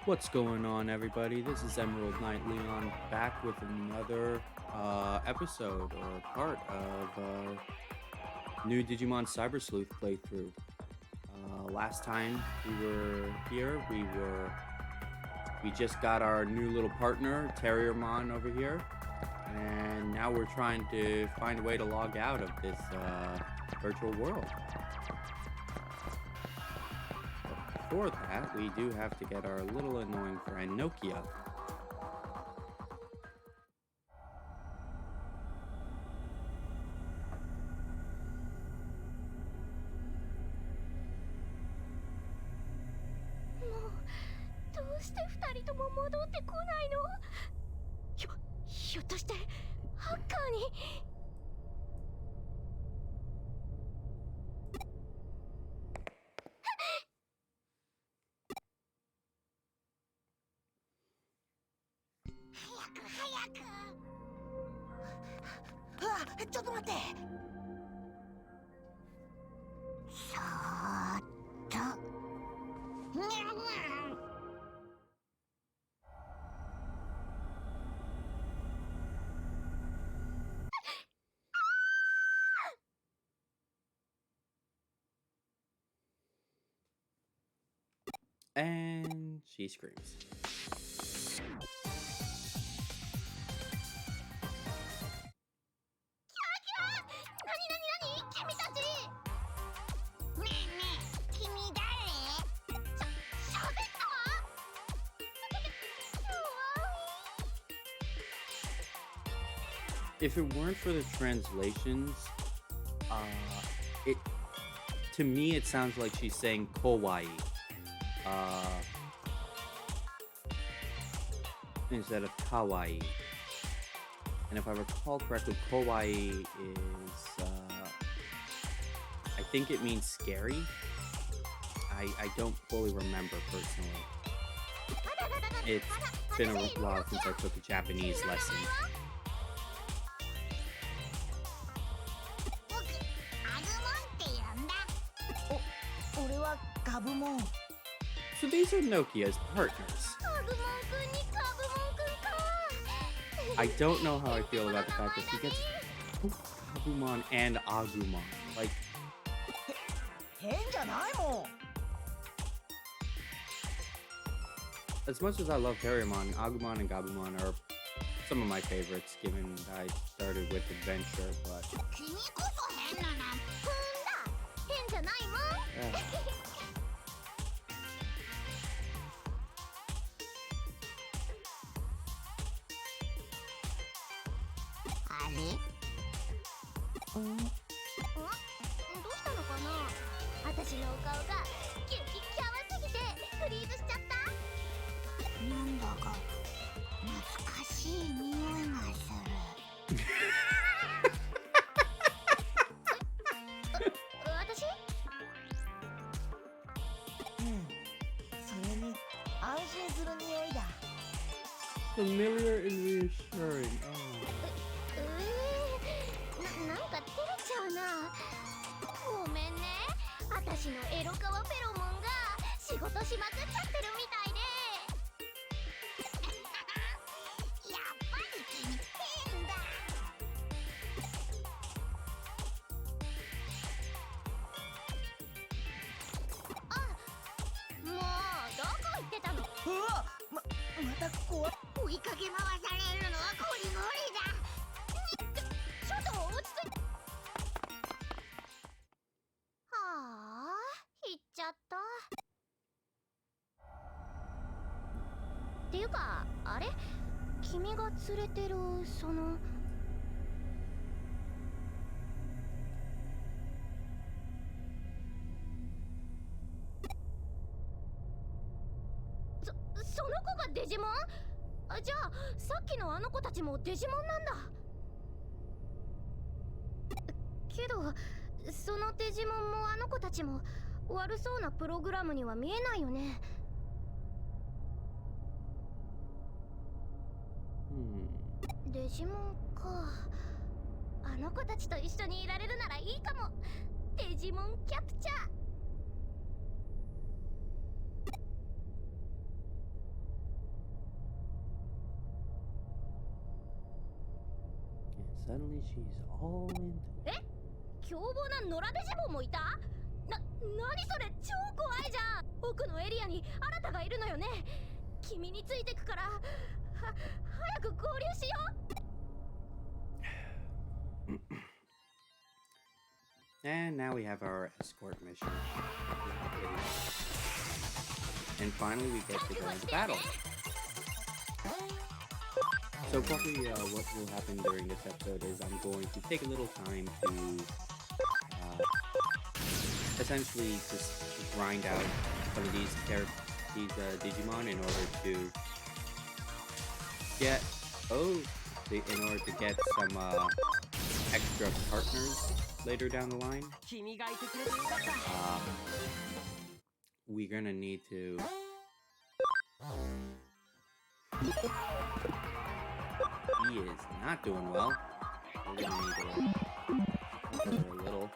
What's going on, everybody? This is Emerald Knight Leon back with another episode or part of new Digimon Cyber Sleuth playthrough. Last time we were here, we just got our new little partner, Terriermon, over here, and now we're trying to find a way to log out of this virtual world. Before that, we do have to get our little annoying friend Nokia. And she screams. If it weren't for the translations, to me it sounds like she's saying kawaii. Instead of kawaii. And if I recall correctly, kawaii is, I think it means scary. I don't fully remember personally. It's been a while since I took a Japanese lesson. So these are Nokia's partners. I don't know how I feel about the fact that she gets Agumon and Agumon. Like, as much as I love Terriermon, Agumon and Gabumon are some of my favorites, given I started with Adventure, but... Familiar and reassuring. Digimon? じゃあさっきのあの子たちもデジモンなんだ。けどそのデジモンもあの子たちも悪そうなプログラムには見えないよね。デジモンか。あの子たちと一緒にいられるならいいかも。デジモンキャプチャー。Suddenly she's all into it. 凶暴な野良デジモンもいた？何それ、超怖いじゃん。奥のエリアにあなたがいるのよね。君についてくから、早く合流しよう。And now we have our escort mission. And finally we get to go into battle. So probably what will happen during this episode is I'm going to take a little time to essentially just grind out some of these Digimon in order to get some extra partners later down the line. We're gonna need to he is not doing well. We're gonna need to help her a little.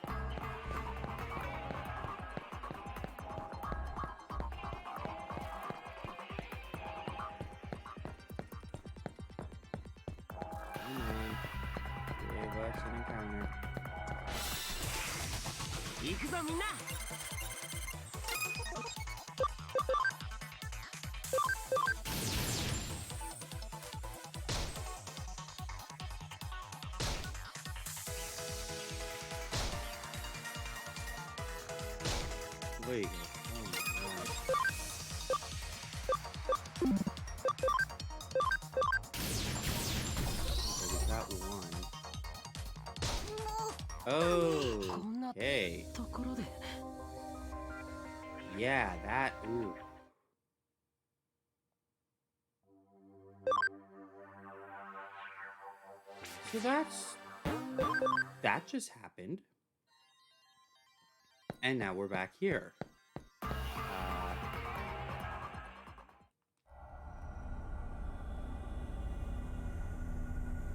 Come on. Give us an encounter. 行くぞみんな。There you go. Oh my god. Okay, we got one. Okay. Yeah, that. Ooh. So that just happened. And now we're back here.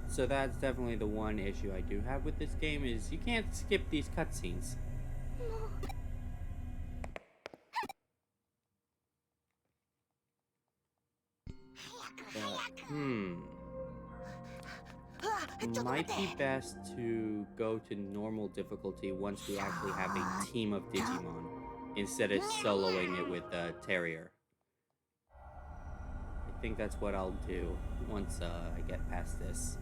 So that's definitely the one issue I do have with this game is you can't skip these cutscenes. Might be best to go to normal difficulty once we actually have a team of Digimon instead of soloing it with Terrier. I think that's what I'll do once I get past this.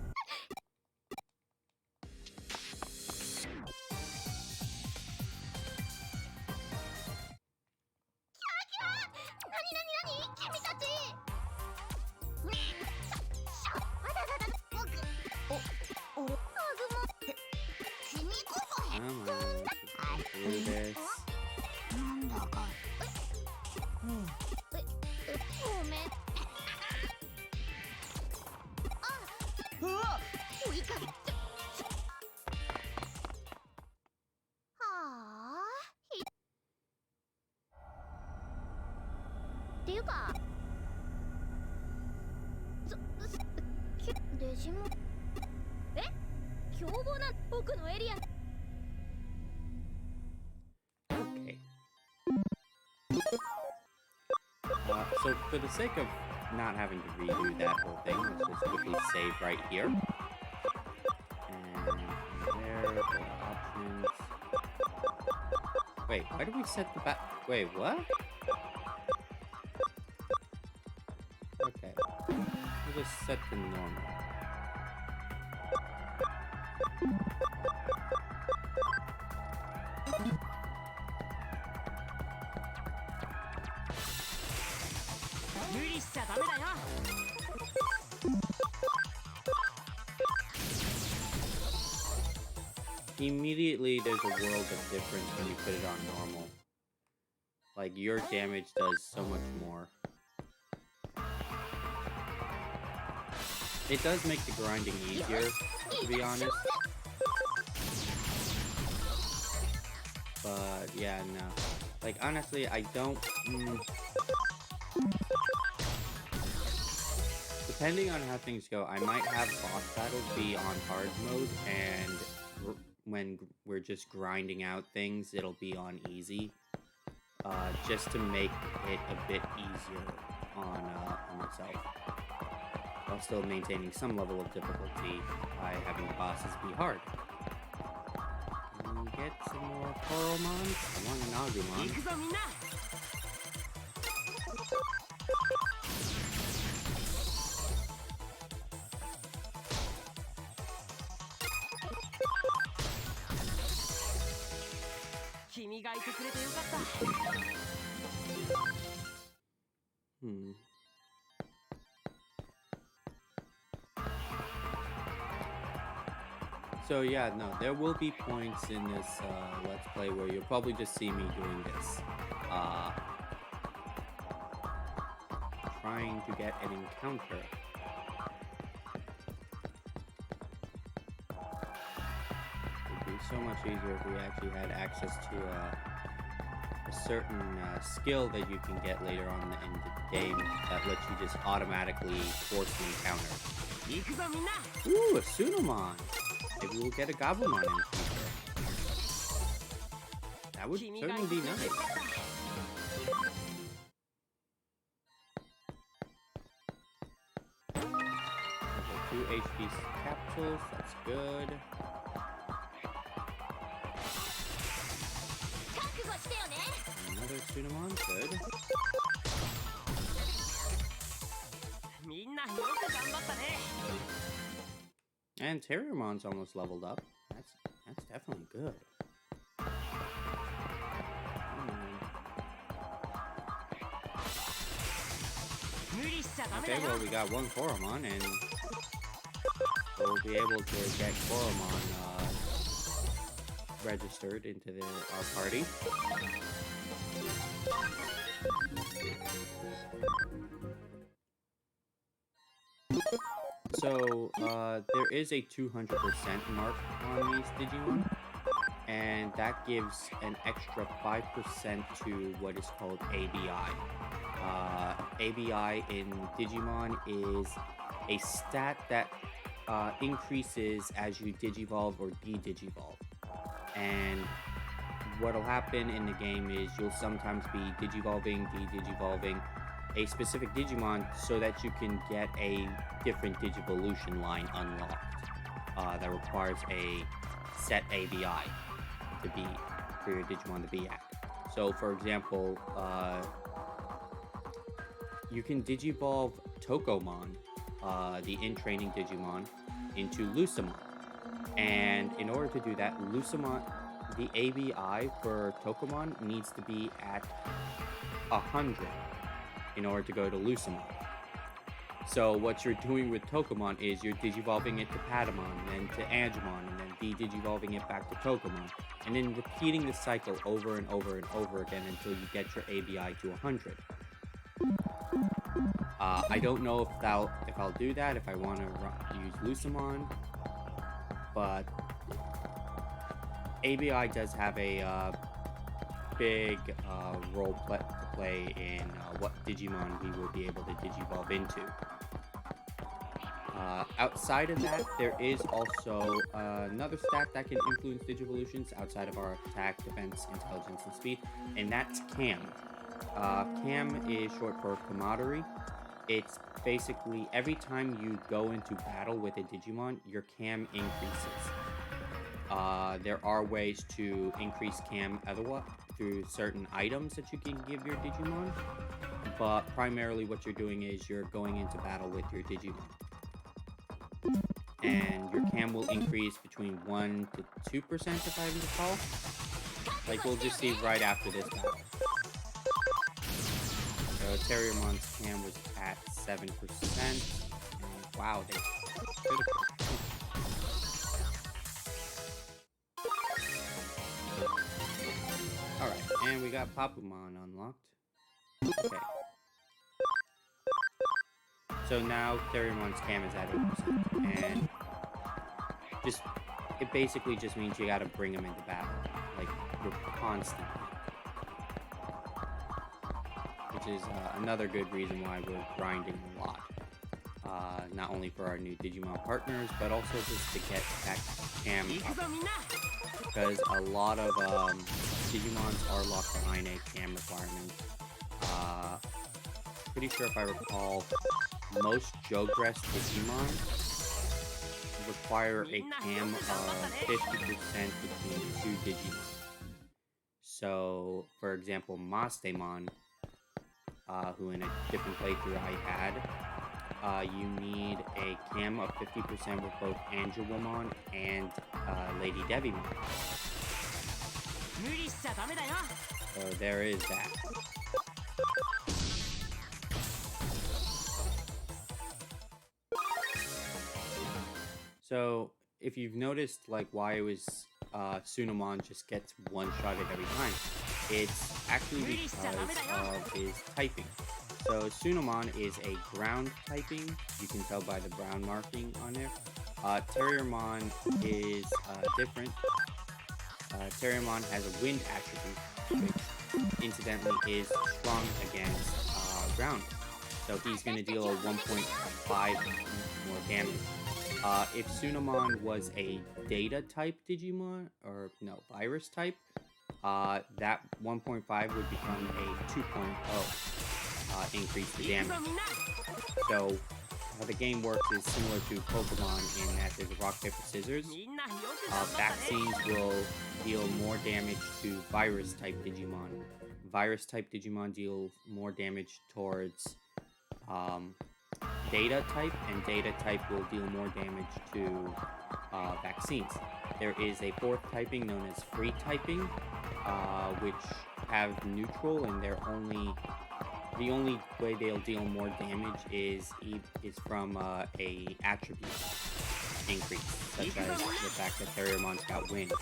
Okay. So for the sake of not having to redo that whole thing, let's just quickly save right here. And there, go to options. Wait, why did we set the back? Wait, what? Okay. We'll just set to normal. Immediately, there's a world of difference when you put it on normal. Like, your damage does so much more. It does make the grinding easier, to be honest. But, yeah, no. Like, honestly, I don't... Depending on how things go, I might have boss battles be on hard mode, and when we're just grinding out things, it'll be on easy. Just to make it a bit easier on myself. while still maintaining some level of difficulty by having the bosses be hard. And get some more Koromons. I want an Agumon. 君がいてくれてよかった。So yeah, no, there will be points in this Let's Play where you'll probably just see me doing this. Trying to get an encounter. It'd be so much easier if we actually had access to a certain skill that you can get later on in the game that lets you just automatically force an encounter. Ooh, a Tsunomon! Maybe we'll get a Gabumon in the future. That would certainly be nice. Okay, 2 HP capsules, that's good. Another Tsunomon, good. And Terriermon's almost leveled up. That's definitely good. Okay, well we got one Koromon, and we'll be able to get Koromon registered into our party. So, there is a 200% mark on these Digimon, and that gives an extra 5% to what is called ABI. ABI in Digimon is a stat that increases as you Digivolve or de-Digivolve. And what'll happen in the game is you'll sometimes be Digivolving, de-Digivolving a specific Digimon so that you can get a different Digivolution line unlocked that requires a set ABI for your Digimon to be at. So, for example, you can Digivolve Tokomon, the in-training Digimon, into Lucemon. And in order to do that, Lucemon, the ABI for Tokomon needs to be at 100 in order to go to Lucemon. So what you're doing with Tokomon is you're Digivolving it to Patamon, then to Angemon, and then de-Digivolving it back to Tokomon, and then repeating the cycle over and over and over again until you get your ABI to 100. I don't know if I'll do that, if I want to use Lucemon, but ABI does have a big role to play in what Digimon we will be able to Digivolve into. Outside of that, there is also another stat that can influence Digivolutions outside of our attack, defense, intelligence, and speed, and that's Cam. Cam is short for camaraderie. It's basically every time you go into battle with a Digimon, your Cam increases. There are ways to increase Cam otherwise through certain items that you can give your Digimon, but primarily what you're doing is you're going into battle with your Digimon. And your Cam will increase between 1 to 2% if I recall. Like we'll just see right after this battle. So Terriermon's Cam was at 7%. And wow, they critical. Alright, and we got Papumon unlocked. Okay. So now Terriermon's Cam is at 8%. And it basically just means you gotta bring him into battle. Like, you're constantly. Which is another good reason why we're grinding a lot. Not only for our new Digimon partners, but also just to get that Cam up. Because a lot of Digimons are locked behind a Cam requirement. Pretty sure if I recall, most Jogress Digimon require a cam of 50% between two Digimon. So, for example, Mastemon, who in a different playthrough I had, you need a cam of 50% with both Angelwomon and Lady Devimon. So there is that. So if you've noticed like why it was Tsunamon just gets one shot at every time, it's actually because of his typing. So Tsunamon is a ground typing, you can tell by the brown marking on there. Terriermon is different. Terriermon has a wind attribute, which incidentally is strong against ground. So he's going to deal 1.5 more damage. If Tsunamon was a data type Digimon, or no, virus type, that 1.5 would become a 2.0 increase the damage. So how the game works is similar to Pokemon in that there's a rock, paper, scissors. Vaccines will deal more damage to virus type Digimon. Virus type Digimon deal more damage towards data type, and data type will deal more damage to vaccines. There is a fourth typing known as free typing, which have neutral, and the only way they'll deal more damage is from a attribute increase, such as the fact that Terriermon's got wind.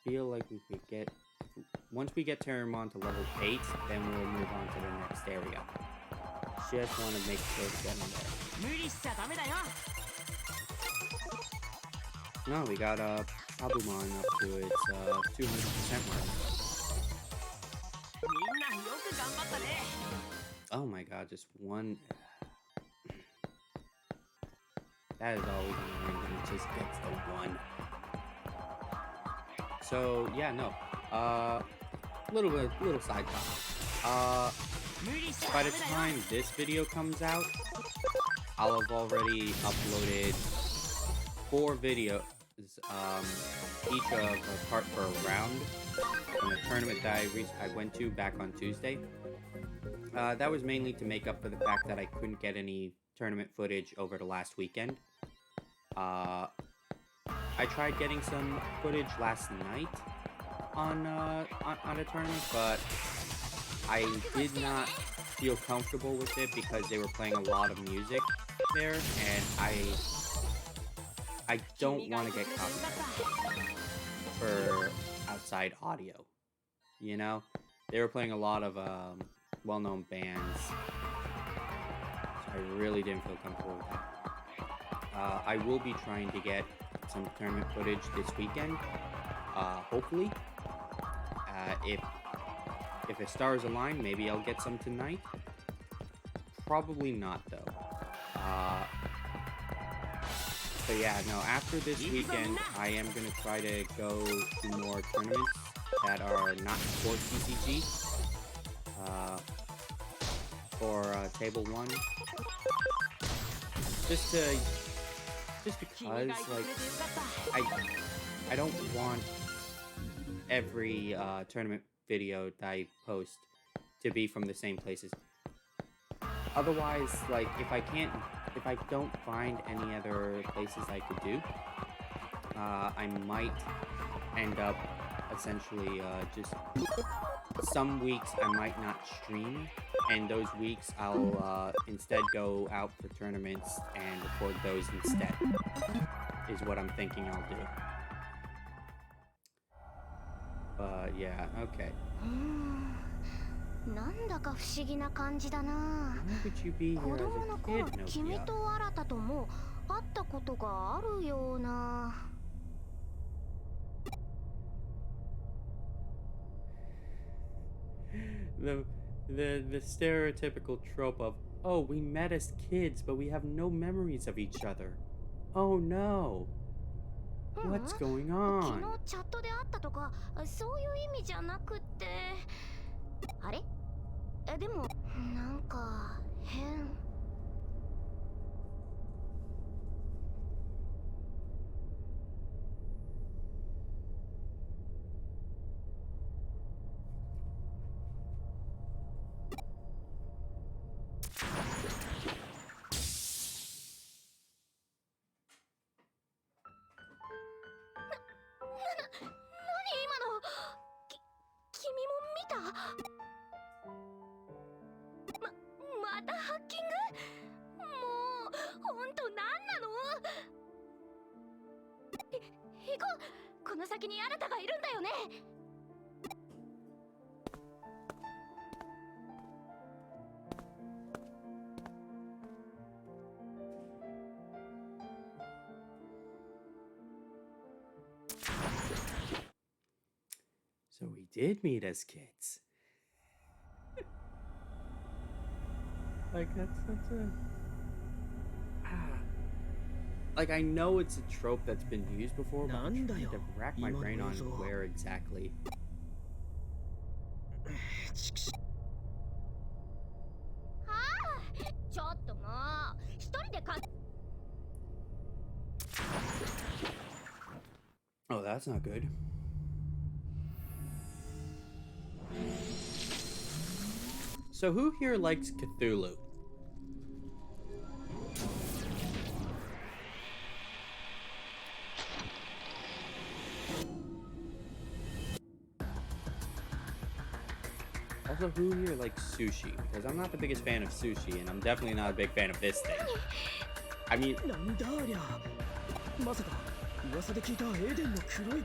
Feel like we could get, once we get Terriermon to level 8, then we'll move on to the next area. Just want to make sure to get in there. No, we got Pabumon up to its 200% mark. Oh my god, just one. That is always annoying when it just gets the one. So yeah, no. Little side talk. By the time this video comes out, I'll have already uploaded 4 videos, each of a part per round from a tournament that I went to back on Tuesday. That was mainly to make up for the fact that I couldn't get any tournament footage over the last weekend. I tried getting some footage last night on a tournament, but I did not feel comfortable with it because they were playing a lot of music there, and I don't want to get copyrighted for outside audio. You know, they were playing a lot of well-known bands, so I really didn't feel comfortable with that. I will be trying to get some tournament footage this weekend, hopefully. If the stars align, maybe I'll get some tonight. Probably not, though. But yeah, no, after this weekend, I am going to try to go to more tournaments that are not for TCG. For Table 1. Just because, like, I don't want every tournament video that I post to be from the same places. Otherwise, like, if I don't find any other places I could do, I might end up essentially just some weeks I might not stream, and those weeks I'll instead go out for tournaments and record those instead, is what I'm thinking I'll do. But yeah, okay. Why would you be here as a kid, Nokia? The stereotypical trope of, oh, we met as kids, but we have no memories of each other. Oh no. ううん What's going 昨 on? 日チャットで会ったとかそういう意味じゃなくってあれでもなんか変 何今の君も見たまたハッキングもうほんと何なの行こうこの先にあなたがいるんだよね So we did meet as kids. Like, that's such a... Like, I know it's a trope that's been used before, but I'm trying to rack my brain on where exactly. ちょっともう一人でか Oh, that's not good. So who here likes Cthulhu? Also, who here likes sushi? Because I'm not the biggest fan of sushi, and I'm definitely not a big fan of this thing. I mean,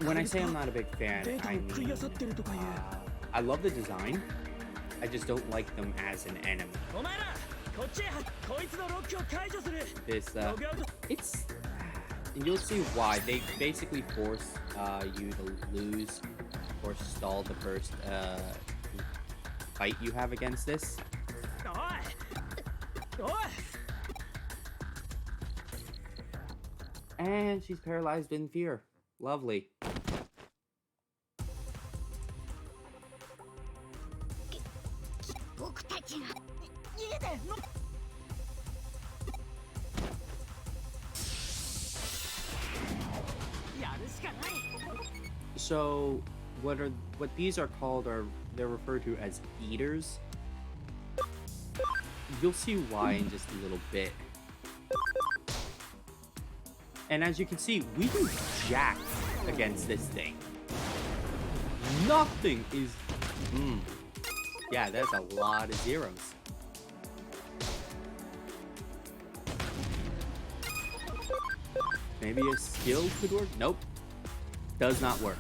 when I say I'm not a big fan, I mean, I love the design. I just don't like them as an enemy. This, it's... And you'll see why. They basically force you to lose or stall the first fight you have against this. And she's paralyzed in fear. Lovely. So, what these are called they're referred to as eaters. You'll see why in just a little bit. And as you can see, we do jack against this thing. Nothing is... Yeah, there's a lot of zeros. Maybe a skill could work? Nope. Does not work.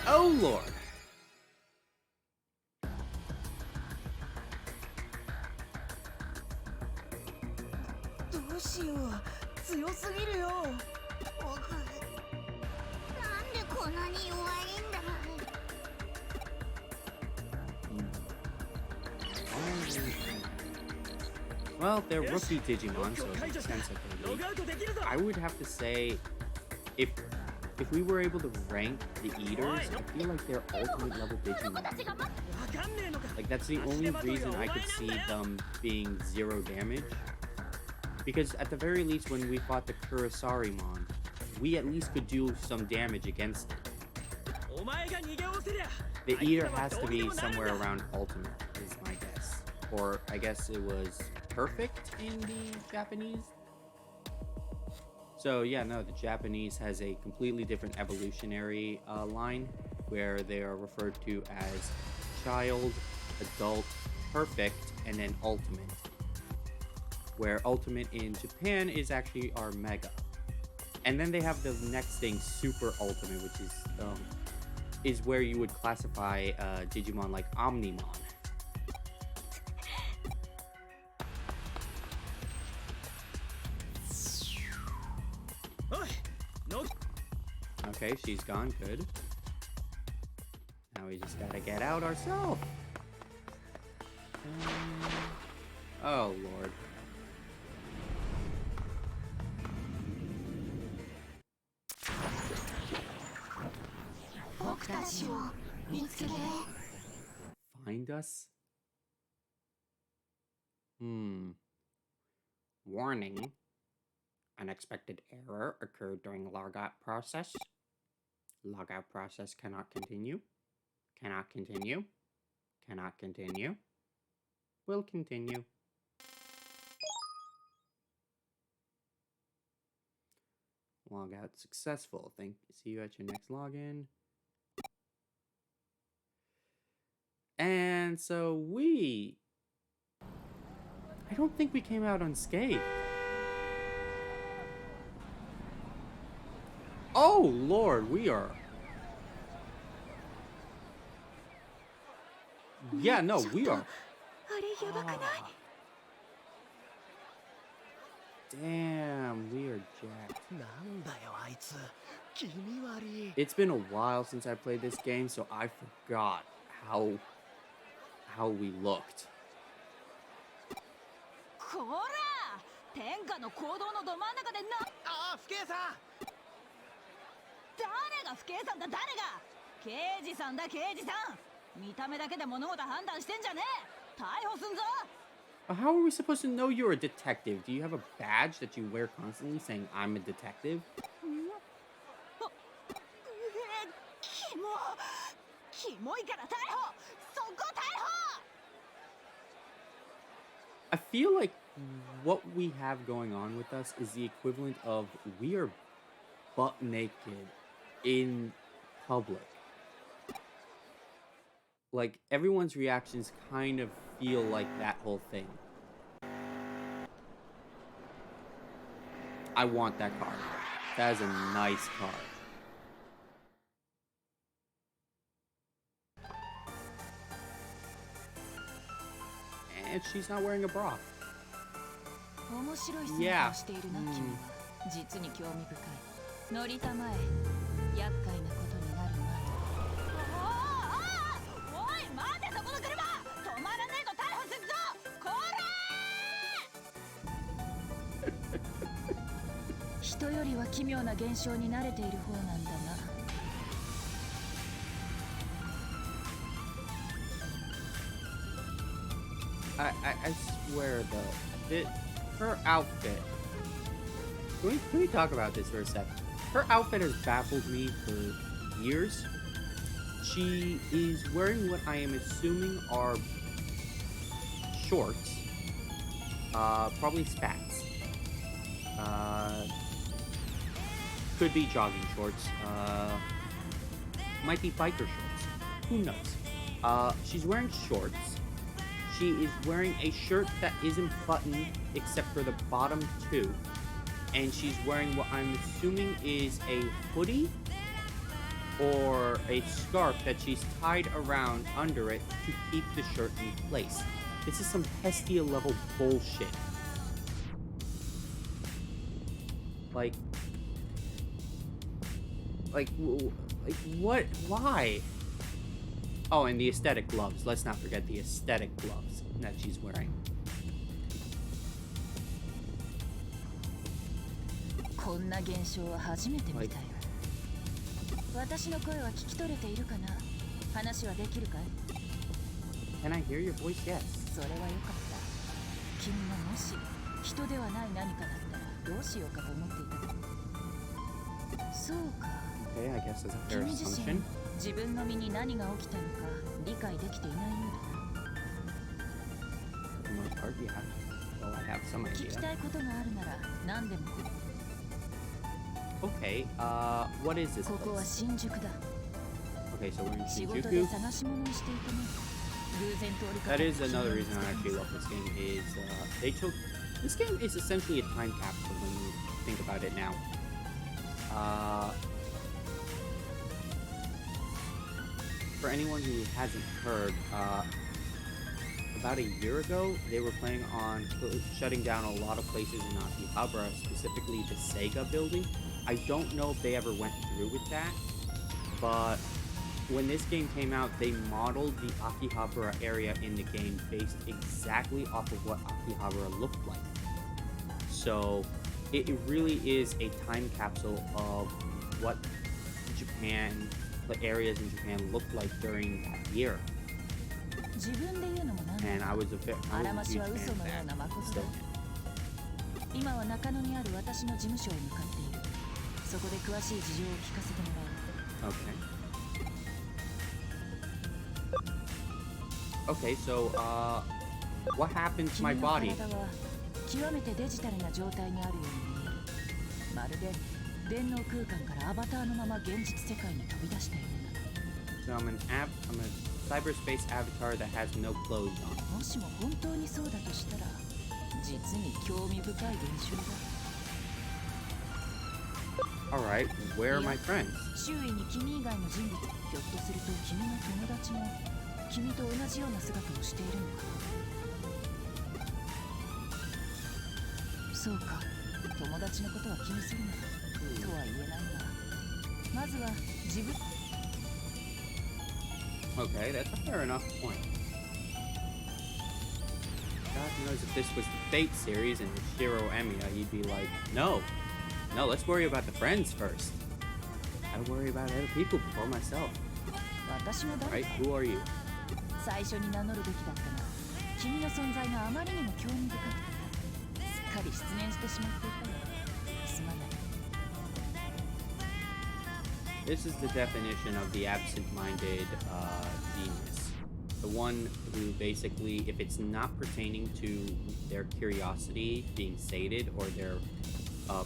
Oh, Lord. Well, they're rookie Digimon, so it makes sense that they're weak. I would have to say, if we were able to rank the Eaters, I feel like they're ultimate level Digimon. Like, that's the only reason I could see them being 0 damage. Because at the very least, when we fought the Kurisarimon, we at least could do some damage against it. The Eater has to be somewhere around ultimate, is my guess. Or, I guess it was perfect in the Japanese? So yeah, no, the Japanese has a completely different evolutionary line where they are referred to as child, adult, perfect, and then ultimate. Where ultimate in Japan is actually our mega. And then they have the next thing, super ultimate, which is where you would classify Digimon like Omnimon. Okay, she's gone. Good. Now we just gotta get out ourselves. Oh, Lord. Find us? Warning. Unexpected error occurred during logout process. Logout process cannot continue. Cannot continue. Cannot continue. Will continue. Logout successful. See you at your next login. And so I don't think we came out unscathed. Oh, Lord, we are... Yeah, no, we are... Damn, we are jacked. It's been a while since I played this game, so I forgot how we looked. How are we supposed to know you're a detective? Do you have a badge that you wear constantly saying, I'm a detective? I feel like what we have going on with us is the equivalent of we are butt naked in public. Like, everyone's reactions kind of feel like that whole thing. I want that car. That is a nice car. And she's not wearing a bra. Yeah. I swear though, her outfit. Can we talk about this for a sec? Her outfit has baffled me for years. She is wearing what I am assuming are shorts. Probably spats. Could be jogging shorts. Might be biker shorts. Who knows? She's wearing shorts. She is wearing a shirt that isn't buttoned except for the bottom two. And she's wearing what I'm assuming is a hoodie or a scarf that she's tied around under it to keep the shirt in place. This is some Hestia level bullshit. Like what? Why? Oh, and the aesthetic gloves. Let's not forget the aesthetic gloves that she's wearing. Like, can I hear your voice? Yes. Okay, I guess that's a fair assumption. For the most part, yeah. Well, I have some idea. Okay, what is this place? Okay, so we're in Shinjuku. That is another reason I actually love this game, is they took... This game is essentially a time capsule when you think about it now. For anyone who hasn't heard, about a year ago, they were planning on shutting down a lot of places in Akihabara, specifically the Sega building. I don't know if they ever went through with that, but when this game came out, they modeled the Akihabara area in the game based exactly off of what Akihabara looked like. So it really is a time capsule of what Japan, the areas in Japan looked like during that year. And I was a huge fan of that. Still am. 今は中野にある私の事務所へ向かっている。そこで詳しい事情を聞かせてもらう。Okay. Okay, so what happened to my body? 君の体は極めてデジタルな状態にあるように見える。まるで電脳空間からアバターのまま現実世界に飛び出したようだ。So I'm a cyberspace avatar that has no clothes on. もしも本当にそうだとしたら、実に興味深い現象だ。Alright, where are my friends? 周囲に君以外の人物、ひょっとすると君の友達も君と同じような姿をしているのか。そうか、友達のことは気にするなとは言えないが、まずは自分。Okay, that's a fair enough point. God knows if this was the Fate series and Shiro Emiya, you'd be like, no, let's worry about the friends first. Gotta worry about other people before myself. Right, who are you? 最初に名乗るべきだったが、君の存在があまりにも興味深くて、すっかり失念してしまっていたよ。すまない。This is the definition of the absent-minded genius. The one who basically, if it's not pertaining to their curiosity being sated or their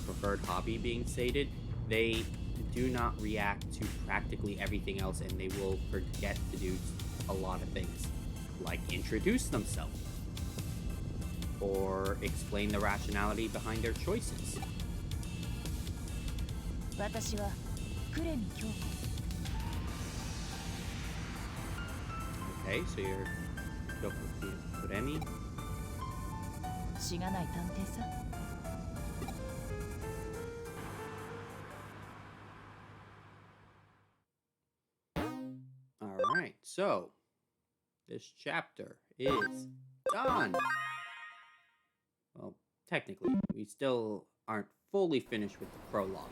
preferred hobby being sated, they do not react to practically everything else, and they will forget to do a lot of things, like introduce themselves or explain the rationality behind their choices. 私はクレミ京子。Okay, so you're Kuremi? しがない探偵さ。Alright, so this chapter is done. Well, technically, we still aren't fully finished with the prologue.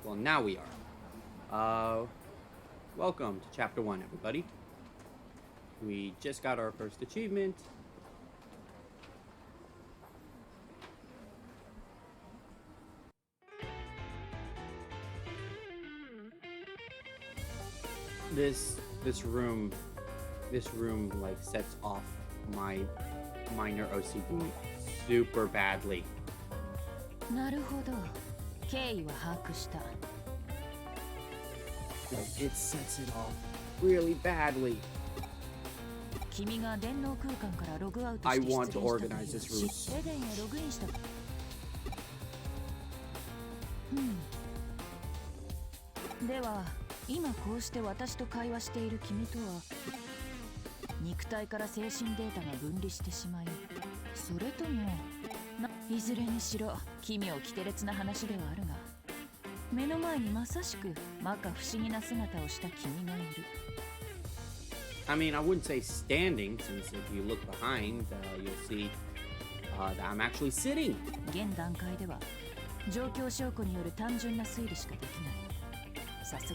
Well, now we are. Welcome to Chapter 1, everybody. We just got our first achievement. This room like sets off my minor OCD super badly. なるほど。経緯は把握した。Like, it sets it off really badly. 君が電脳空間からログアウト I して want 出 to 現 organize した this room. エデンへログインした。では、今こうして私と会話している君とは肉体から精神データが分離してしまい、それともいずれにしろ奇妙奇天烈な話ではあるが、目の前にまさしく摩訶不思議な姿をした君がいる。I mean, I wouldn't say standing, since if you look behind, you'll see that I'm actually sitting. 現段階では状況証拠による単純な推理しかできない。早速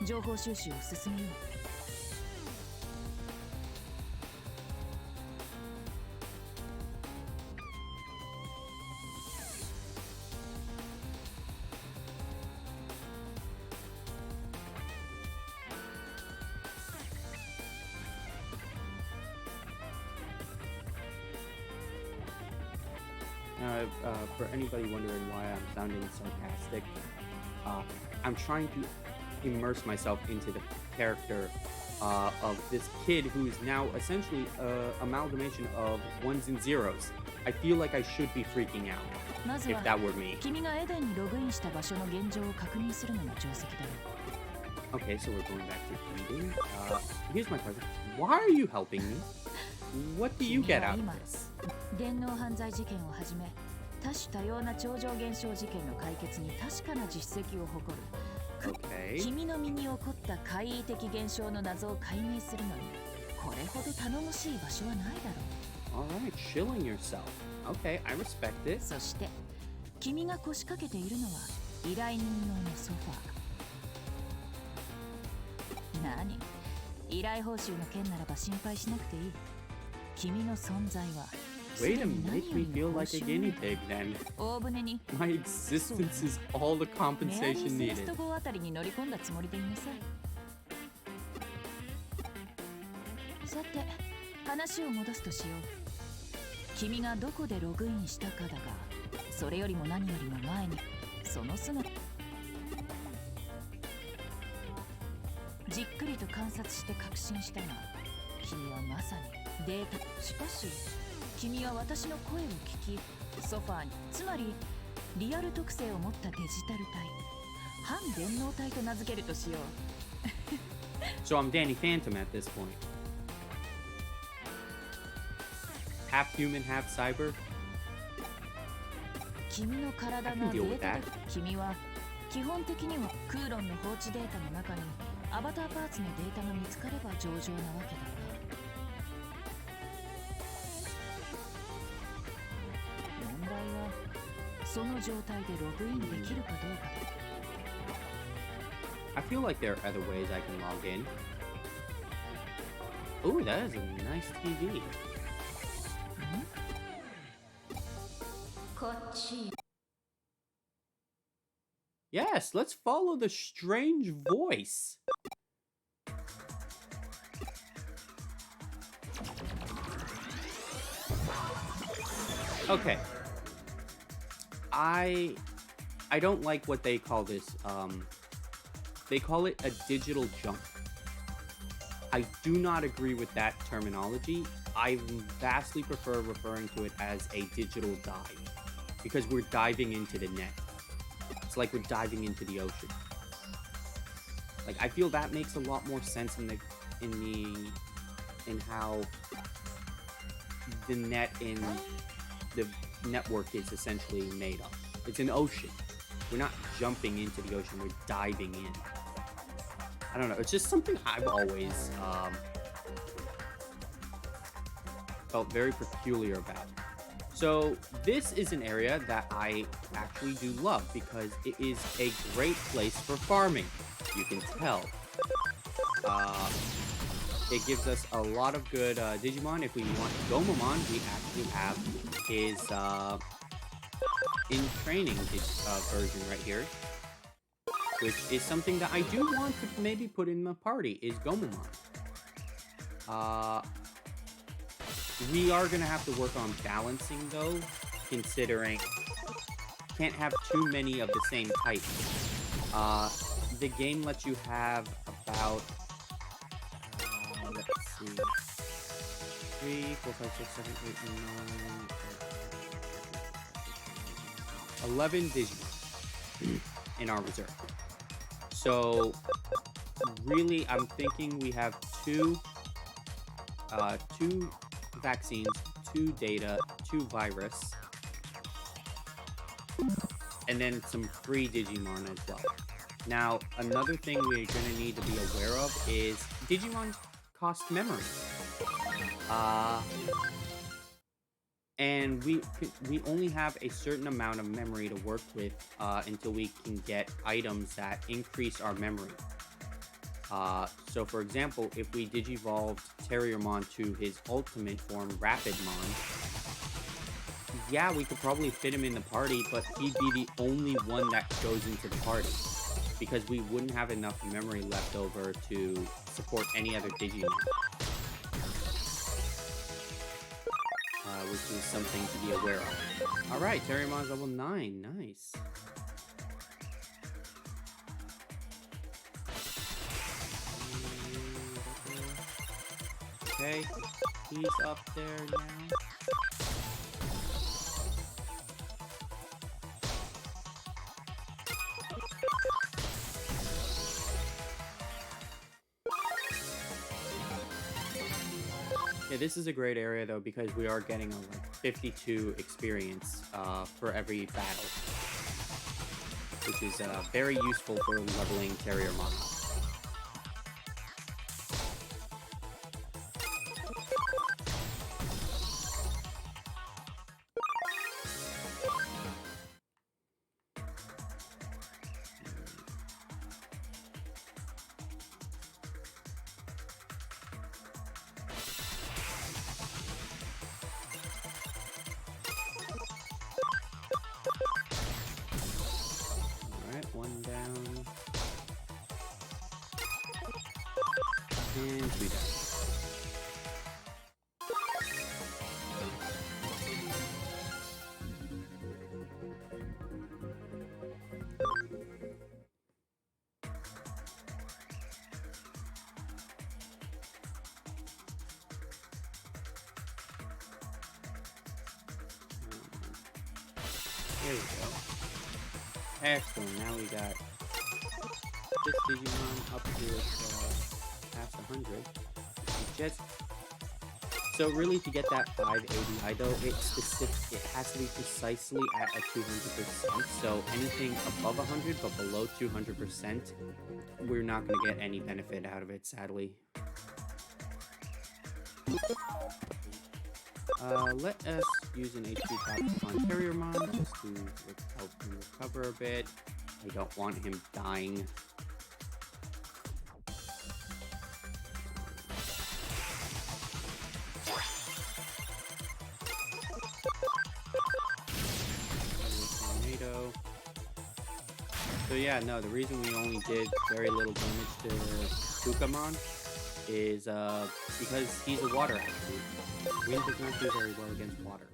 情報収集を進めよう。For anybody wondering why I'm sounding sarcastic, I'm trying to immerse myself into the character of this kid who is now essentially an amalgamation of ones and zeros. I feel like I should be freaking out if that were me. 君がエデンにログインした場所の現状を確認するのが定石だろう。 Okay, so we're going back to Eden. Here's my question. Why are you helping me? What do you get out of this? 電脳犯罪事件をはじめ多種多様な超常現象事件の解決に確かな実績を誇る Okay. 君の身に起こった怪異的現象の謎を解明するのにこれほど頼もしい場所はないだろう。 Alright, chilling yourself. Okay, I respect it. そして君が腰掛けているのは依頼人用のソファー。何、依頼報酬の件ならば心配しなくていい。君の存在は Way to make me feel like a guinea pig then. 大船に My existence is all the メアリ compensation ー・セレス needed. ト号あたりに乗り込んだつもりでいなさい。さて話を戻すとしよう。君がどこでログインしたかだが、それよりも何よりも前にその姿じっくりと観察して確信したが、君はまさにデータ。しかし君は私の声を聞き、ソファーに、つまりリアル特性を持ったデジタル体、反電脳体と名付けるとしよう。 So I'm Danny Phantom at this point. Half human, half cyber. 君の体が I デ can deal ー with タ that. で、君は基本的にはクーロンの放置データの中にアバターパーツのデータが見つかれば上々なわけだが、問題はその状態でログインできるかどうかだ。 I feel like there are other ways I can log in. Ooh, that is a nice TV. こっち Yes, let's follow the strange voice. Okay. I don't like what they call this. They call it a digital jump. I do not agree with that terminology. I vastly prefer referring to it as a digital dive because we're diving into the net. It's like we're diving into the ocean. Like I feel that makes a lot more sense in how the net in the network is essentially made up. It's an ocean. We're not jumping into the ocean, we're diving in. I don't know, it's just something I've always felt very peculiar about. So this is an area that I actually do love because it is a great place for farming. You can tell. It gives us a lot of good Digimon. If we want Gomamon, we actually have his in training version right here, which is something that I do want to maybe put in the party, is Gomamon. We are gonna have to work on balancing though, considering can't have too many of the same type. The game lets you have about let's see, 3, 4, 5, 6, 7, 8, 9, 11 Digimon in our reserve. So really, I'm thinking we have two vaccines, 2 data, 2 virus, and then some free Digimon as well. Now, another thing we're gonna need to be aware of is Digimon cost memory. And we only have a certain amount of memory to work with until we can get items that increase our memory. So for example, if we Digivolved Terriermon to his ultimate form, Rapidmon, yeah, we could probably fit him in the party, but he'd be the only one that goes into the party because we wouldn't have enough memory left over to support any other Digimon. Which is something to be aware of. Alright, Terriermon's level 9, nice. Okay, he's up there now. Yeah, this is a great area though because we are getting like 52 experience for every battle. which is very useful for leveling Terriermon. One down. And 2 down. There we go. Excellent, now we got this Digimon up to past 100. Just so really to get that 5 ABI though, it has to be precisely at a 200%. So anything above 100 but below 200%, we're not going to get any benefit out of it, sadly. Let us use an HP cap on Terriermon just to help him recover a bit. I don't want him dying. Tornado. So yeah, no, the reason we only did very little damage to Kukamon is because he's a water attribute. Wind does not do very well against water.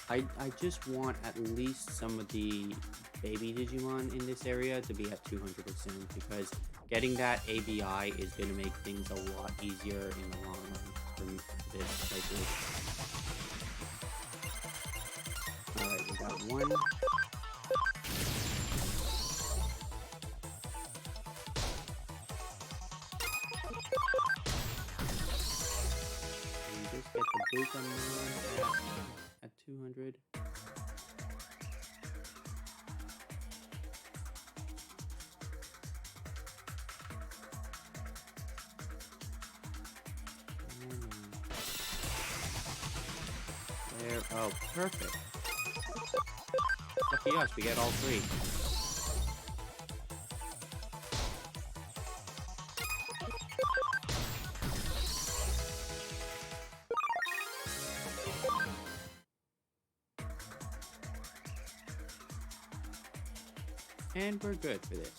I just want at least some of the baby Digimon in this area to be at 200% because getting that ABI is going to make things a lot easier in the long run for this cycle. Alright, we got one. And just get the Bukamon at 200. There, oh, perfect. Lucky us, we get all three. And we're good for this.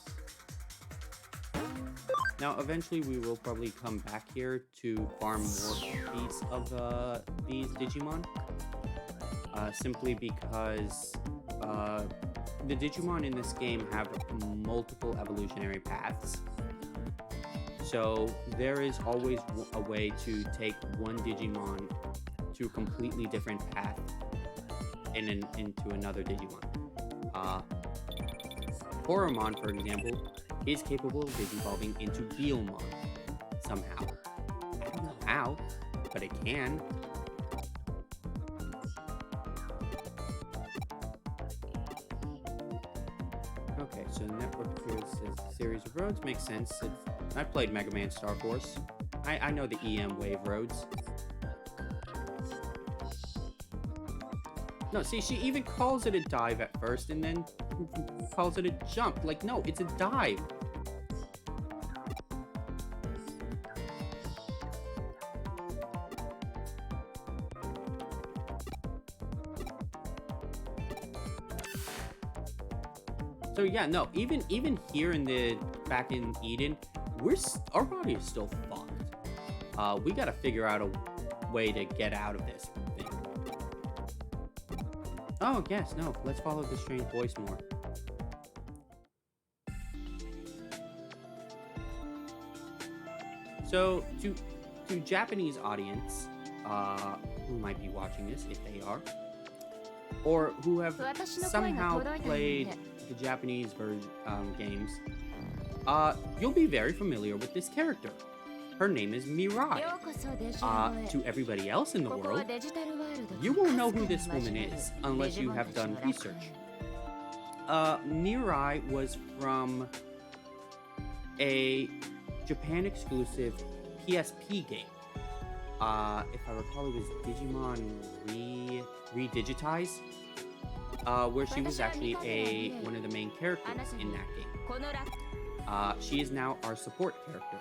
Now, eventually we will probably come back here to farm more piece of these Digimon. Simply because the Digimon in this game have multiple evolutionary paths. So there is always a way to take one Digimon to a completely different path into another Digimon. Horomon, for example, is capable of digivolving into Beelmon somehow. I don't know how, but it can. Okay, so the network here says a series of roads. Makes sense. I played Mega Man Star Force. I know the EM wave roads. No, see, she even calls it a dive at first and then calls it a jump. Like, no, it's a dive. So yeah, no, even here back in Eden, our body is still fucked. We gotta figure out a way to get out of this thing. Oh yes, no, let's follow the strange voice more. So to Japanese audience, who might be watching this if they are, or who have somehow played the Japanese games, you'll be very familiar with this character. Her name is Mirai. To everybody else in the world, you won't know who this woman is unless you have done research. Mirai was from a Japan-exclusive PSP game. If I recall, it was Digimon Redigitize, where she was actually one of the main characters in that game. She is now our support character.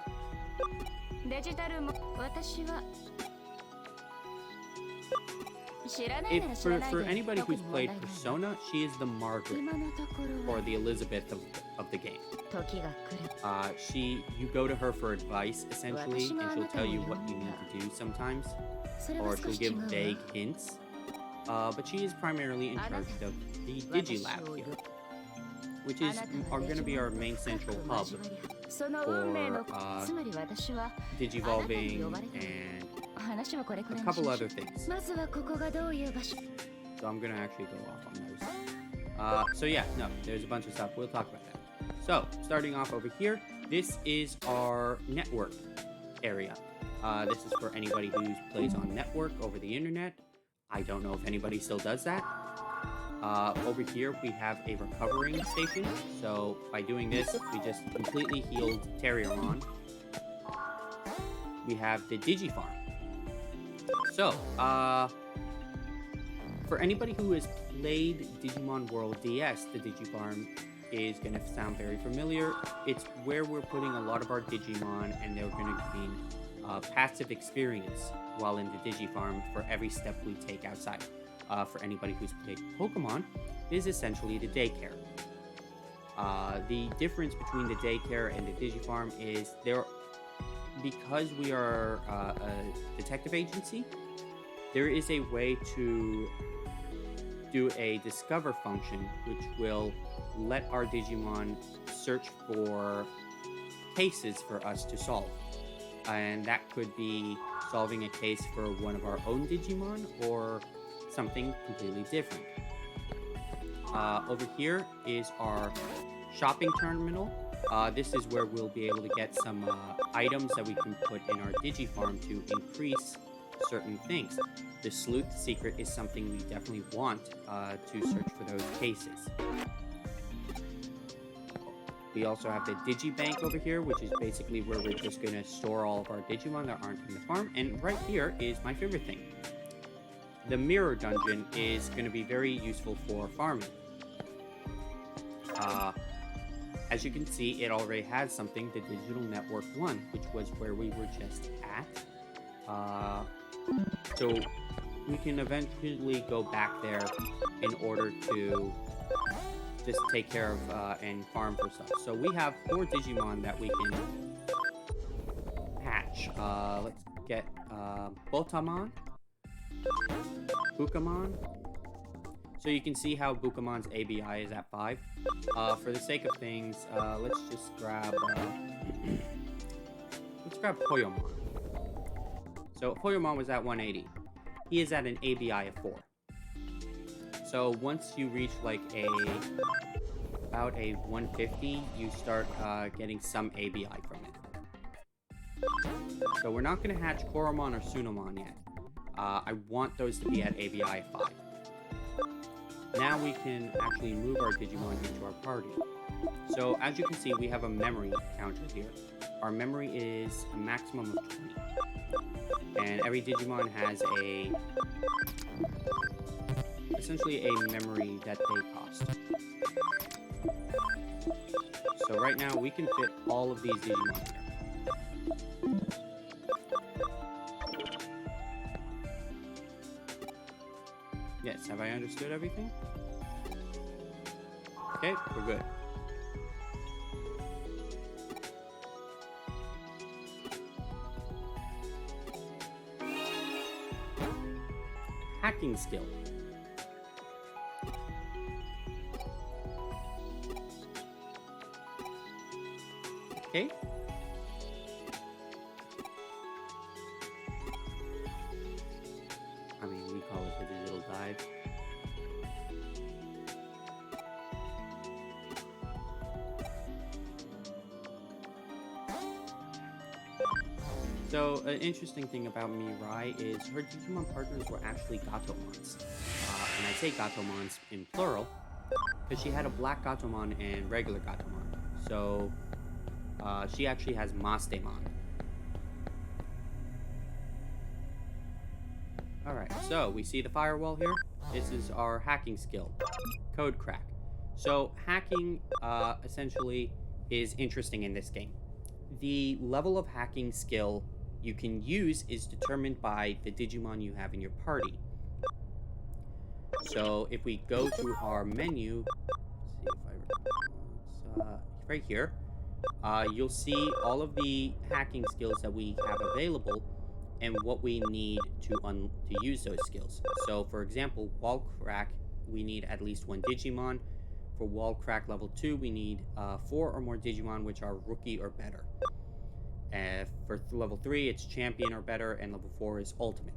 For anybody who's played Persona, she is the Margaret, or the Elizabeth of the game. You go to her for advice, essentially, and she'll tell you what you need to do sometimes, or she'll give vague hints. But she is primarily in charge of the Digi Lab here, which is going to be our main central hub for Digivolving and a couple other things. So I'm going to actually go off on those. So yeah, no, there's a bunch of stuff. We'll talk about that. So, starting off over here, this is our network area. This is for anybody who plays on network over the internet. I don't know if anybody still does that. Over here, we have a recovering station. So, by doing this, we just completely healed Terriermon. We have the Digi Farm. So, for anybody who has played Digimon World DS, the Digi Farm is going to sound very familiar. It's where we're putting a lot of our Digimon, and they're going to gain passive experience while in the Digi Farm for every step we take outside. For anybody who's played Pokemon, it is essentially the daycare. The difference between the daycare and the Digi Farm is because we are a detective agency, there is a way to do a discover function, which will let our Digimon search for cases for us to solve. And that could be solving a case for one of our own Digimon or something completely different. Over here is our shopping terminal. This is where we'll be able to get some items that we can put in our Digi Farm to increase certain things. The Sleuth secret is something we definitely want to search for those cases. We also have the Digi Bank over here, which is basically where we're just going to store all of our Digimon that aren't in the farm. And right here is my favorite thing. The Mirror Dungeon is going to be very useful for farming. As you can see, it already has something, the Digital Network 1, which was where we were just at. So we can eventually go back there in order to just take care of and farm for stuff. So we have 4 Digimon that we can hatch. Let's get Botamon, Bukamon. So you can see how Bukamon's ABI is at 5. For the sake of things, let's just grab Hoyomon. So Hoyomon was at 180. He is at an ABI of 4. So once you reach like about a 150, you start getting some ABI from it. So we're not going to hatch Koromon or Sunomon yet. I want those to be at ABI 5. Now we can actually move our Digimon into our party. So as you can see, we have a memory counter here. Our memory is a maximum of 20. And every Digimon has essentially a memory that they cost. So right now we can fit all of these Digimon here. Yes, have I understood everything? Okay, we're good. hacking skill. Okay. I mean, we call it the digital dive. So, an interesting thing about Mirai is her Digimon partners were actually Gatomons. And I say Gatomons in plural because she had a black Gatomon and regular Gatomon. So, she actually has Mastemon. Alright, so we see the firewall here. This is our hacking skill, Code Crack. So, hacking essentially is interesting in this game. The level of hacking skill you can use is determined by the Digimon you have in your party. So if we go to our menu, let's see if I it's right here, you'll see all of the hacking skills that we have available and what we need to use those skills. So for example, Wall Crack, we need at least 1 Digimon. For Wall Crack level 2, we need 4 or more Digimon which are Rookie or better. For level 3, it's Champion or better, and level 4 is Ultimate.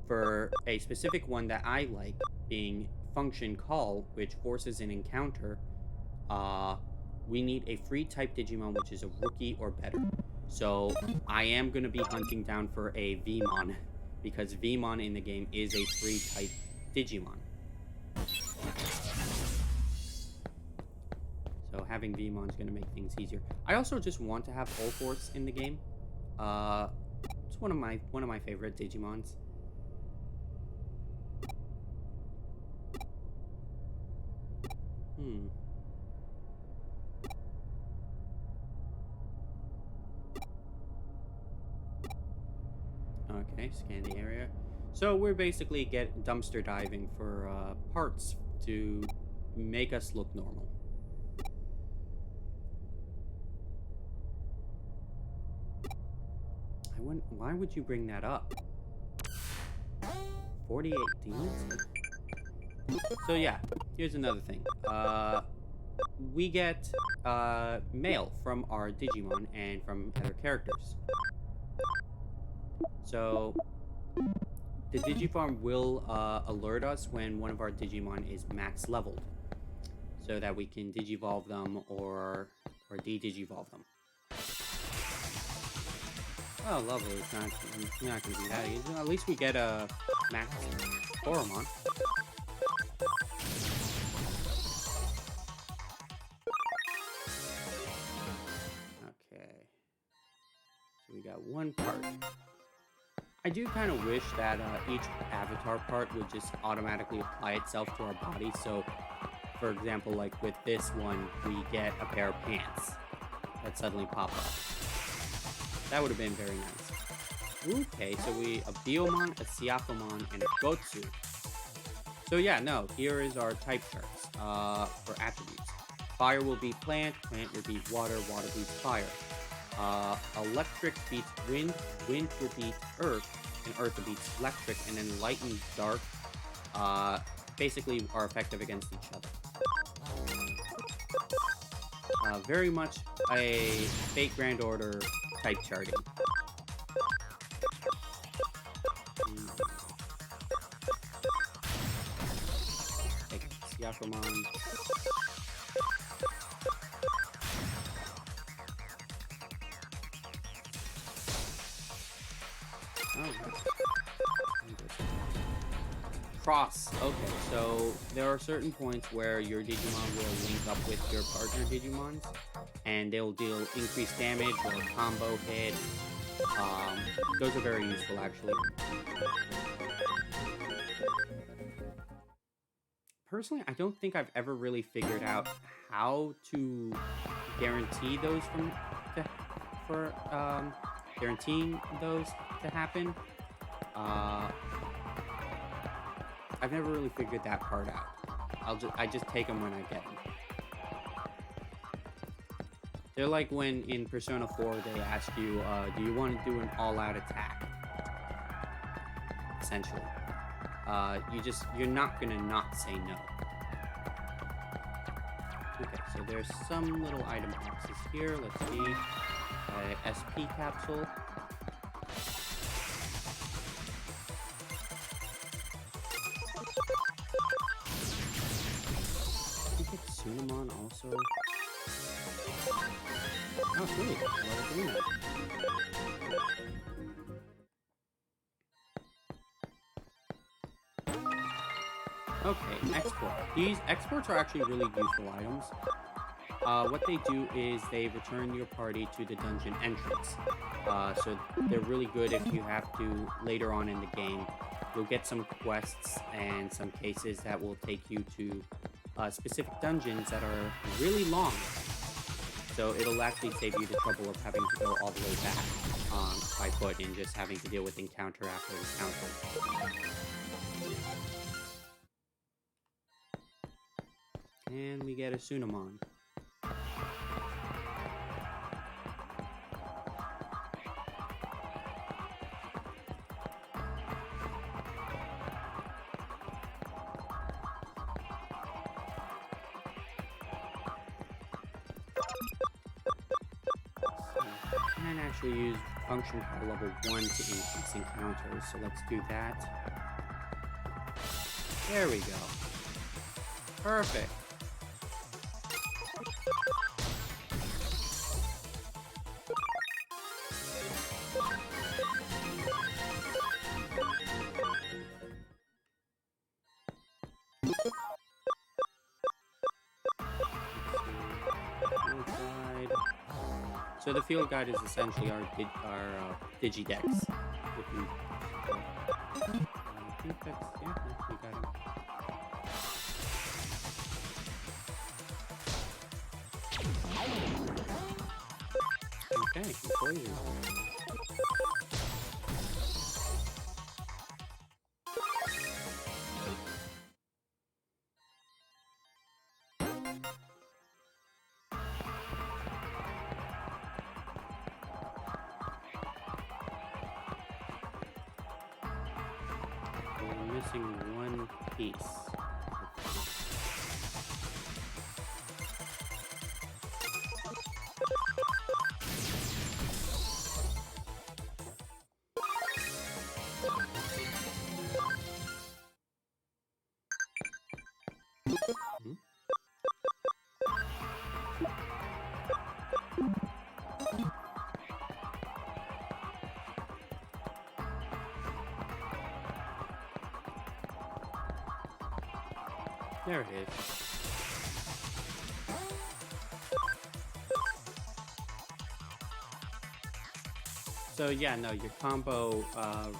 For a specific one that I like, being Function Call, which forces an encounter, we need a free type Digimon, which is a Rookie or better. So I am going to be hunting down for a Vmon, because Vmon in the game is a free type Digimon. So having Vmon is going to make things easier. I also just want to have Force in the game. It's one of my favorite Digimons. Okay, scan the area. So we're basically dumpster diving for parts to make us look normal. Why would you bring that up? 48 demons? So yeah, here's another thing. We get mail from our Digimon and from other characters. So the Digi Farm will alert us when one of our Digimon is max leveled, so that we can Digivolve them or de-Digivolve them. Oh, lovely. It's not going to be that easy. At least we get a max Horomon. Okay. So we got one part. I do kind of wish that each avatar part would just automatically apply itself to our body. So, for example, like with this one, we get a pair of pants that suddenly pop up. That would have been very nice. Okay, so a Biomon, a Siakomon, and a Gotsu. So yeah, no, here is our type charts for attributes. Fire will beat plant, plant will beat water, water beats fire. Electric beats wind, wind will beat earth, and earth will beat electric, and then light and dark basically are effective against each other. Very much a Fate Grand Order type charting. Take Yakomon. Cross. Okay, so there are certain points where your Digimon will link up with your partner Digimons, and they'll deal increased damage or combo hit. Those are very useful, actually. Personally, I don't think I've ever really figured out how to guarantee those guaranteeing those to happen. I've never really figured that part out. I just take them when I get them. They're like when in Persona 4 they ask you, do you want to do an all-out attack? essentially. You're not gonna not say no. Okay, so there's some little item boxes here. Let's see. SP capsule. I think it's Sunamon also. Oh, sweet. Level 3 now. Okay, export. These exports are actually really useful items. What they do is they return your party to the dungeon entrance. So they're really good if you have to, later on in the game, you'll get some quests and some cases that will take you to specific dungeons that are really long. So it'll actually save you the trouble of having to go all the way back by foot and just having to deal with encounter after encounter. And we get a Sunamon. Can actually use function call level 1 to increase encounters, so let's do that. There we go. Perfect. So the field guide is essentially our Digidex. I think that's, yeah, we got him. Okay, poison. We're missing one piece. There it is. So yeah, no, your combo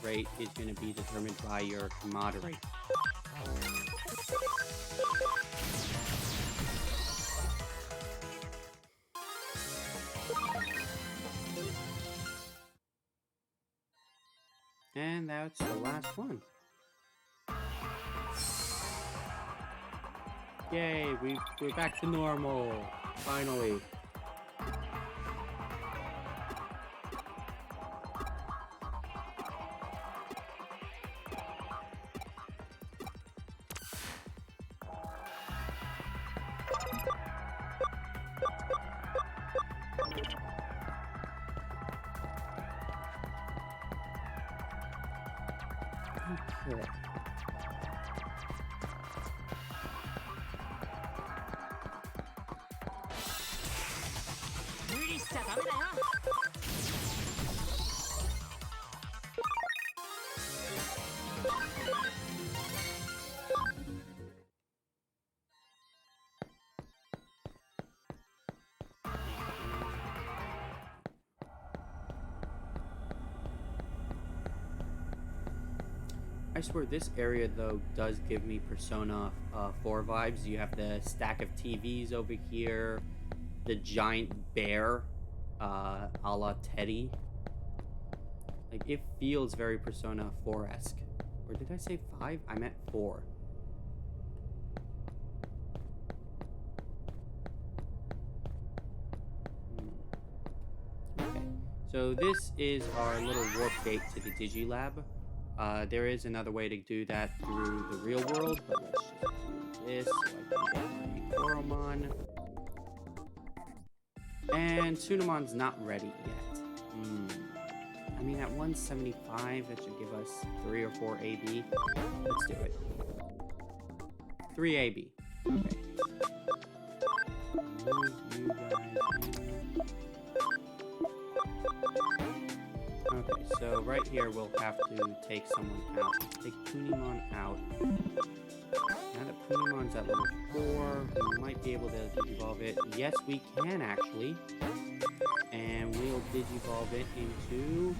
rate is going to be determined by your commodity rate. And that's the last one. Yay, we're back to normal, finally. Okay. I swear this area though does give me Persona 4 vibes. You have the stack of TVs over here, the giant bear, a la Teddy. Like, it feels very Persona 4-esque. Or did I say 5? I meant 4. Okay, so this is our little warp gate to the Digilab. There is another way to do that through the real world, but let's just do this so I can get my Koromon. And Tsunomon's not ready yet. I mean, at 175, that should give us 3 or 4 AB. Let's do it. 3 AB. Okay. Move you guys in. Okay, so right here we'll have to take someone out. Let's take Punimon out. Now that Punimon's at level 4, we might be able to digivolve it. Yes, we can actually. And we'll digivolve it into...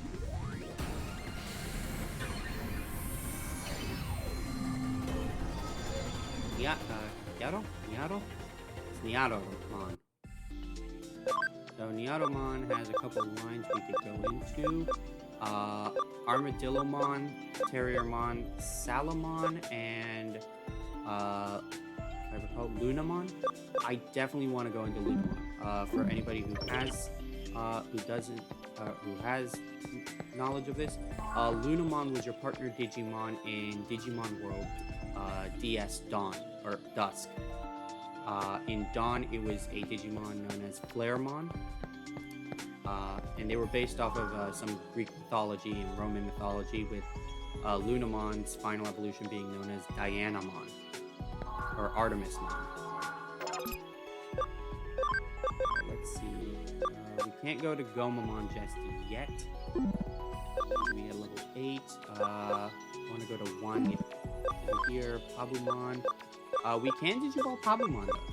Nyaro? It's Nyaromon. So Nyaromon has a couple of lines we could go into. Armadillomon, Terriermon, Salamon, and I recall Lunamon. I definitely want to go into Lunamon. For anybody who has knowledge of this, Lunamon was your partner Digimon in Digimon World DS Dawn or Dusk. In Dawn, it was a Digimon known as Flaremon. And they were based off of some Greek mythology and Roman mythology, with Lunamon's final evolution being known as Dianamon, or Artemismon. Let's see. We can't go to Gomamon just yet. We at level 8. I want to go to 1 over here. Pabumon. We can digivolve Pabumon though.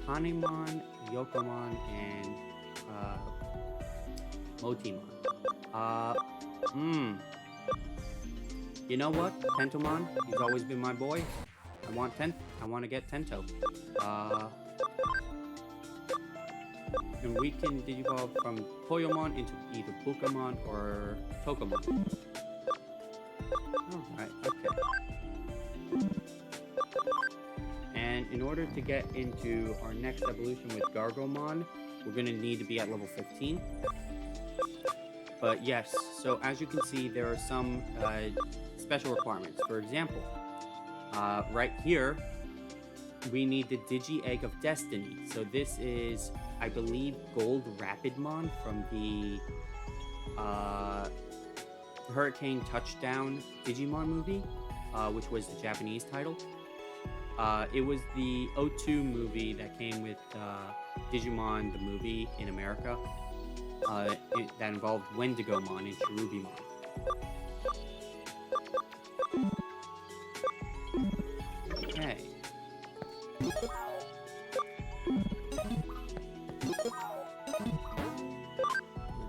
Tanemon, Yokomon, and Motimon. You know what? Tentomon, he's always been my boy. I want to get Tento. And we can digivolve from Toyomon into either Bukamon or Tokamon. Alright, okay. And in order to get into our next evolution with Gargomon, we're going to need to be at level 15. But yes, so as you can see, there are some special requirements. For example, right here, we need the Digi Egg of Destiny. So this is, I believe, Gold Rapidmon from the Hurricane Touchdown Digimon movie, which was the Japanese title. It was the O2 movie that came with Digimon, the movie, in America. That involved Wendigomon and Cherubimon. Okay. We'll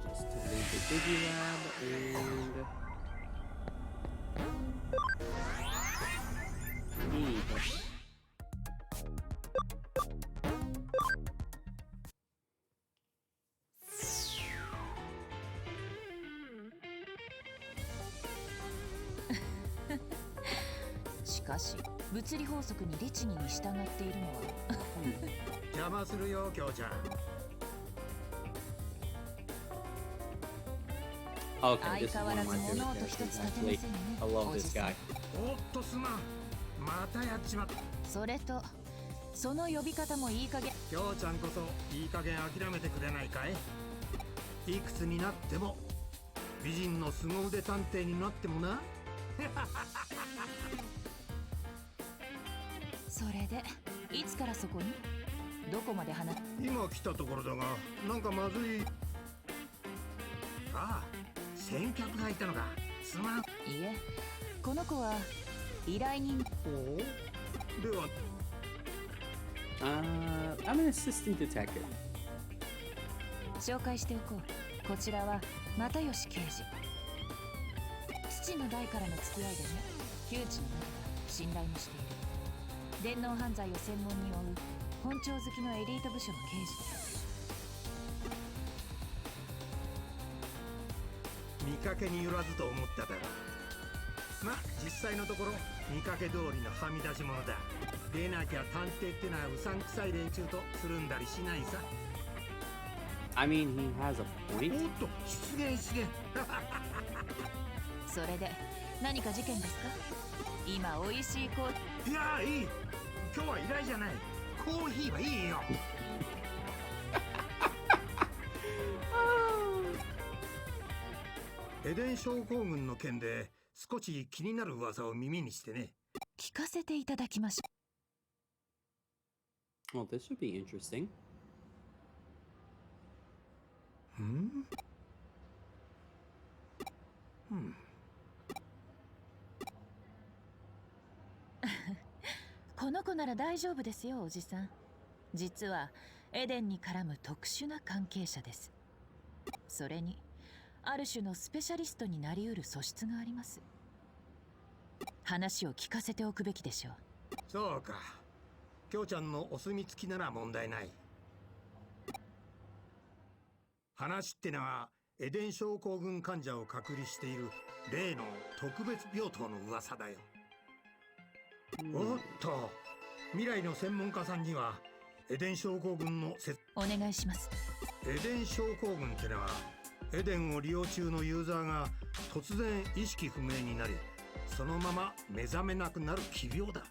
just leave the Digilab and... leave.しかし物理法則に律儀に従っているのは邪魔するよ、京ちゃん。Okay, this is one of my favorite characters, actually. I love this guy. おっとすまん。またやっちまった。それとその呼び方もいい加減。京ちゃんこそいい加減諦めてくれないかい。いくつになっても美人の凄腕探偵になってもな。それでいつからそこに？どこまで話？今来たところだが、なんかまずい。ああ、先客がいたのか。すまん。いえ、この子は依頼人。おお。では。I'm an assistant detective. 紹介しておこう。こちらは又吉刑事。父の代からの付き合いでね、旧知の仲だ。信頼もしている。電脳犯罪を専門に追う本庁好きのエリート部署の刑事です。見かけによらずと思っただろう。まあ実際のところ見かけ通りのはみ出し者だ。出なきゃ探偵ってのはうさんくさい連中とつるんだりしないさ。I mean, he has a お point. っと出現出現それで何か事件ですか？今美味しいコーいやいい今日は依頼じゃないコーヒーはいいよエデン症候群の件で少し気になる噂を耳にしてね聞かせていただきましょ Well, this should be interesting. うんう。この子なら大丈夫ですよ、おじさん。実はエデンに絡む特殊な関係者です。それにある種のスペシャリストになりうる素質があります。話を聞かせておくべきでしょう。そうかきょうちゃんのお墨付きなら問題ない話ってのはエデン症候群患者を隔離している例の特別病棟の噂だよ、おっと未来の専門家さんにはエデン症候群のお願いします。エデン症候群ってのはエデンを利用中のユーザーが突然意識不明になりそのまま目覚めなくなる奇病だ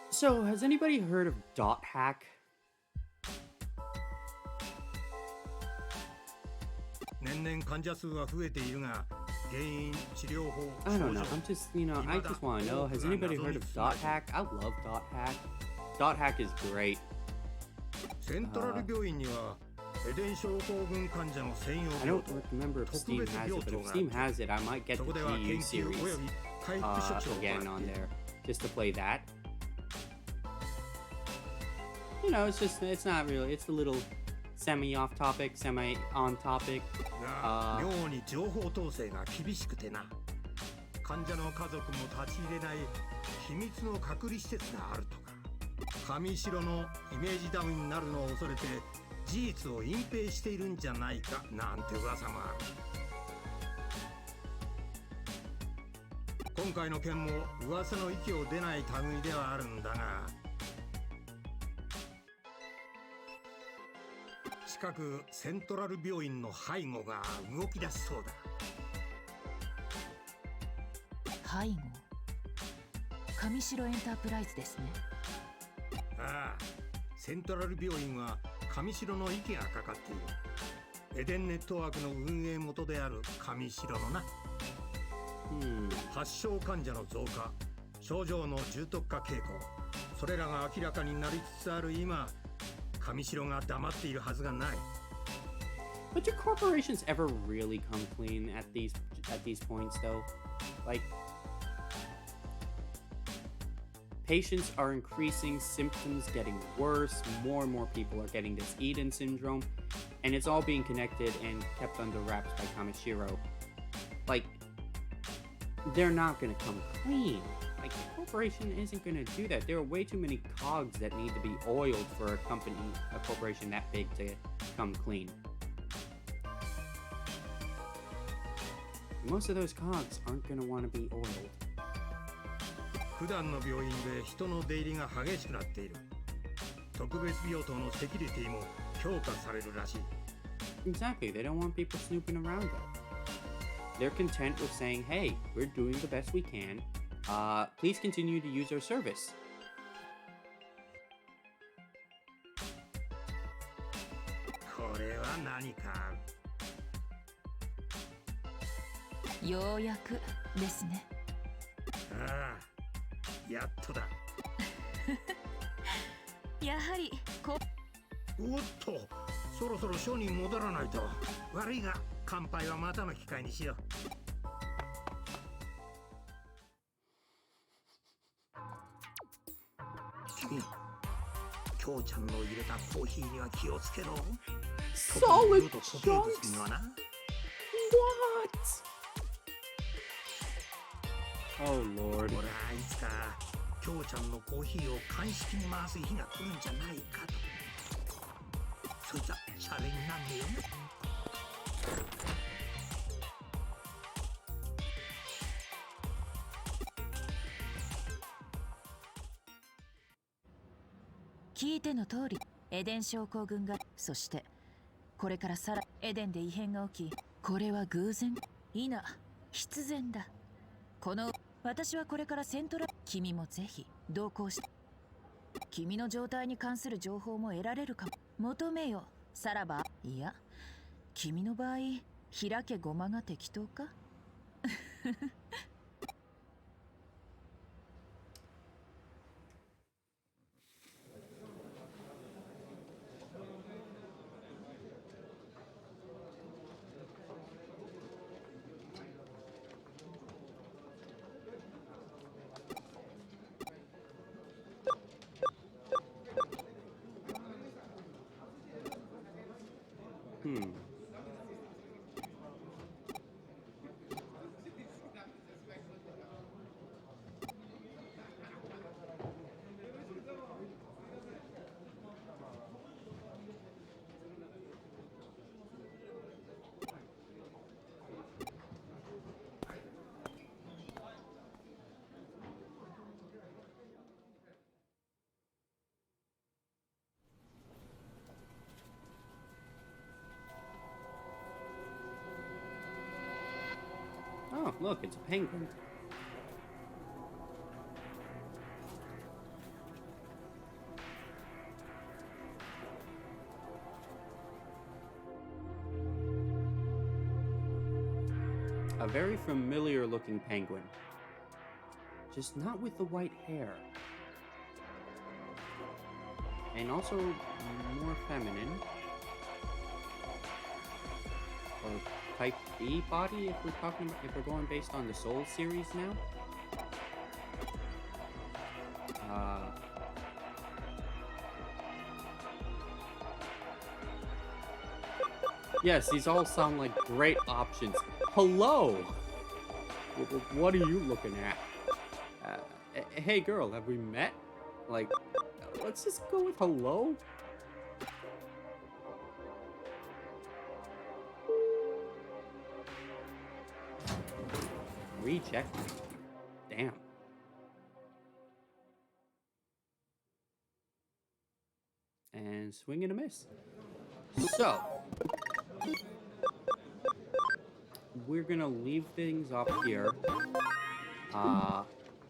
So, has anybody heard of dot hack? 年々患者数は増えているが原因治療法 I don't know. I'm just, I just want to know. Has anybody heard of dot hack? I love dot hack. Dot hack is great. セントラル病院にはエデン症候群患者の専用 I 病 don't 棟 remember if Steam has it, but if Steam has it, I might get そ the こでは GU 研究 series および回復処置を again 行っ on ている there just to play that. It's not really. It's a little semi off topic, semi on topic. が妙に情報統制が厳しくてな患者の家族も立ち入れない秘密の隔離施設があるとか上白のイメージダウンになるのを恐れて事実を隠蔽しているんじゃないかなんて噂もある今回の件も噂の息を出ない類ではあるんだが近くセントラル病院の背後が動き出しそうだ背後上白エンタープライズですね。ああセントラル病院は上白の息がかかっているエデンネットワークの運営元である上白のな、発症患者の増加症状の重篤化傾向それらが明らかになりつつある今上白が黙っているはずがない But do corporations ever really come clean at these points though? Like patients are increasing, symptoms getting worse, more and more people are getting this Eden syndrome, and it's all being connected and kept under wraps by Kamishiro. Like, they're not gonna come clean. Like, the corporation isn't gonna do that. There are way too many cogs that need to be oiled for a corporation that big to come clean. Most of those cogs aren't gonna want to be oiled. 普段の病院で人の出入りが激しくなっている特別病棟のセキュリティも強化されるらしい Exactly, they don't want people snooping around there. They're content with saying, hey, we're doing the best we can. Please continue to use our service. これは何かようやくですね。ああやっとだやはりおっとそろそろ署に戻らないと悪いが乾杯はまたの機会にしよう君きょうちゃんの入れたコーヒーには気をつけろ Solid と固形物にはな What? Oh lord. 俺はいつかきょうちゃんのコーヒーを鑑識に回す日が来るんじゃないかとそいつはシャレになんねえよ聞いての通りエデン症候群が、そしてこれからさらエデンで異変が起き、これは偶然いな必然だ。この私はこれからセントラル、君もぜひ同行し、君の状態に関する情報も得られるかも。求めよ、さらば。いや、君の場合開けごまが適当か。Oh, look, it's a penguin. A very familiar looking penguin. Just not with the white hair. And also more feminine. Or type B body if we're going based on the Soul series now. Yes, these all sound like great options. Hello! What are you looking at? Hey girl, have we met? Like, let's just go with hello? Reject. Damn. And swing and a miss. So, we're gonna leave things up here.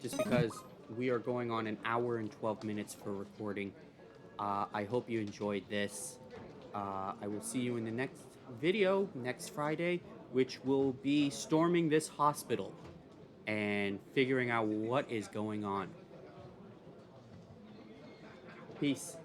Just because we are going on an hour and 12 minutes for recording. I hope you enjoyed this. I will see you in the next video next Friday, which will be storming this hospital and figuring out what is going on. Peace.